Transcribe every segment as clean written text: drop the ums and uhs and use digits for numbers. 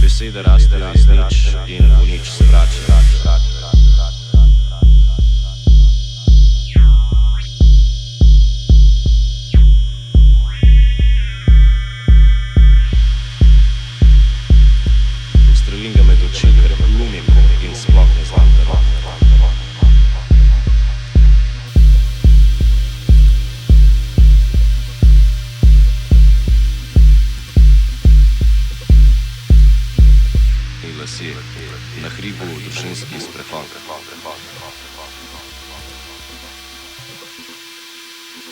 Besede rastejo iz nič in v nič se vračajo. Ustrelim ga med oči, ker glumim in sploh ne znam tega. Lasje, na hribu družinski sprehod.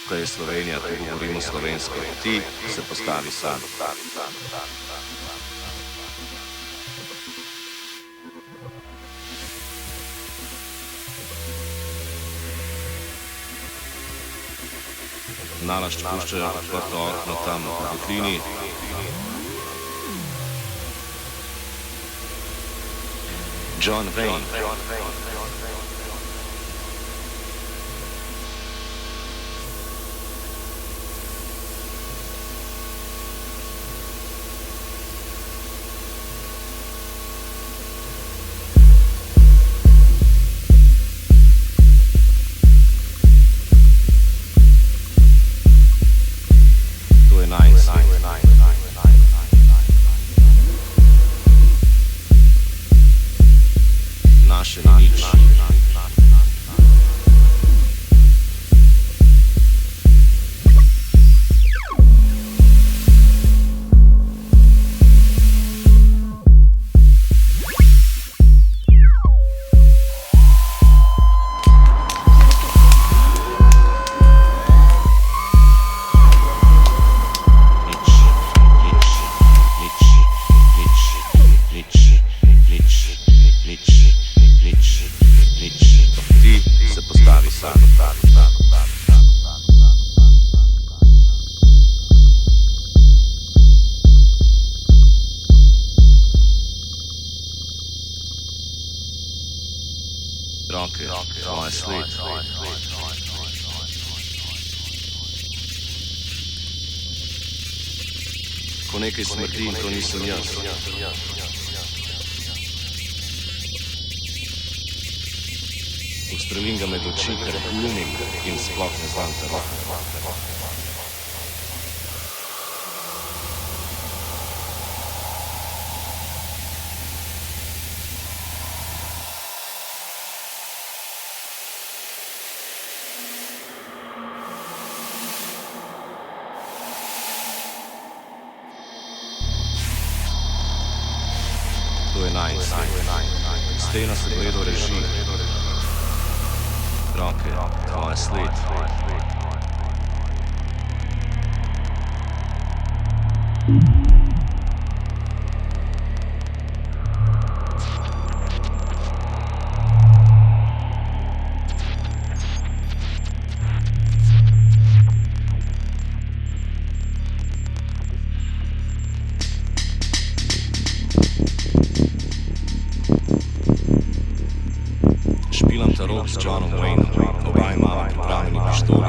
Ko je Slovenija, ko govorimo slovensko, ti se postavi sam. Nalašč puščajo odprto okno tam v votlini. John Wayne. To je nice. Naše nič. Roke, moja sled. Ko nekaj smrti in to nisem jaz. Ustrelim ga med oči, ker glumim in sploh ne znam tega. To je nice. Stena se gledo reži. Roke, moja sled. Špilam tarok s Johnom Wayne, oba imava pripravljeni pištoli.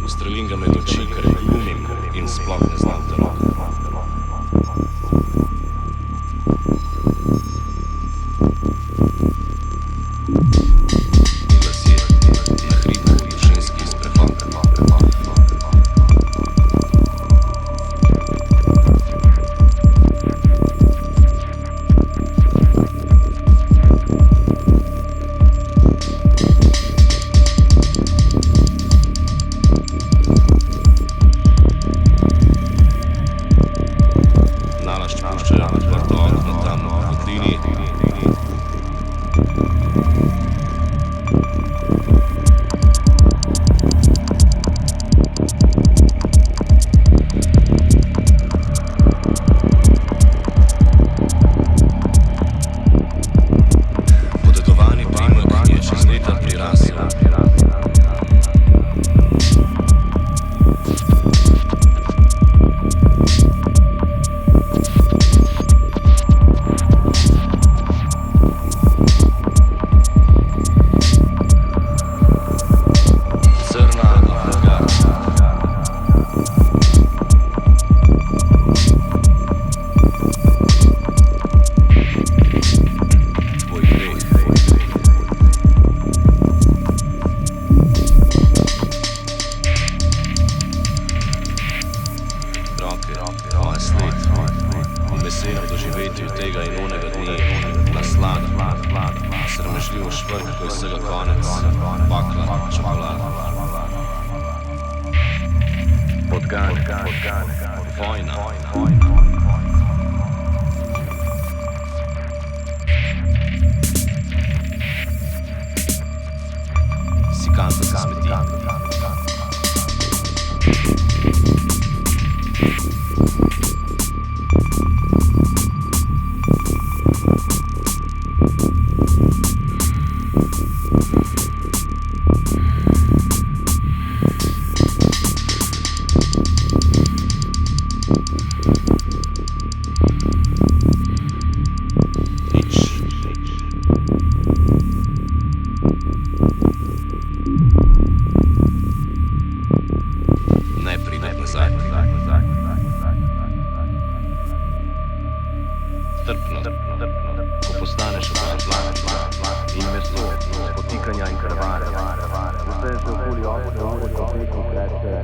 Ustrelim ga med oči, ker glumim in sploh ne znam tarok. Četvrtek, ko je vsega konec, bakla, čokolada. Podgane, vojna. Si kanta se smeti. Ne pridem nazaj. Strpno, ko postaneš oblat in meso, spotikanja in krvare. Vse je že okoli 8 ure, ko tekom kreče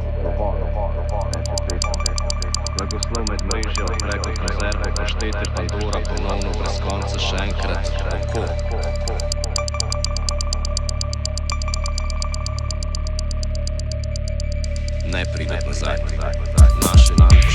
Blagoslov med mrežjo preko konzerve, paštete, Pandora, ponovno brez konca, še enkrat, oko. Ne pride nazaj, naše nič.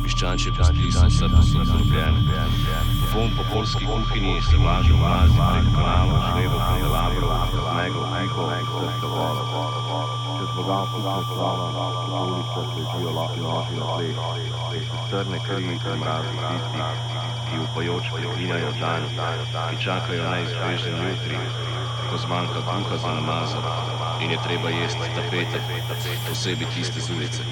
Piščančje pasti so vse posod zarobljene. Vonj po poljski kuhinji se vlaži v mrazi prek kanalov, žlebov, kandelabrov, snegov, pihov, trsto vodo. Čez bogatstvo slava, po ulicah ležijo noži na tleh, so strne kri in mrazi tistih, ki upajoč preklinjajo dan, ki čakajo neizbežen jutri, ko zmanjka kruha za namazati in je treba jesti tapete, posebej tiste z ulice.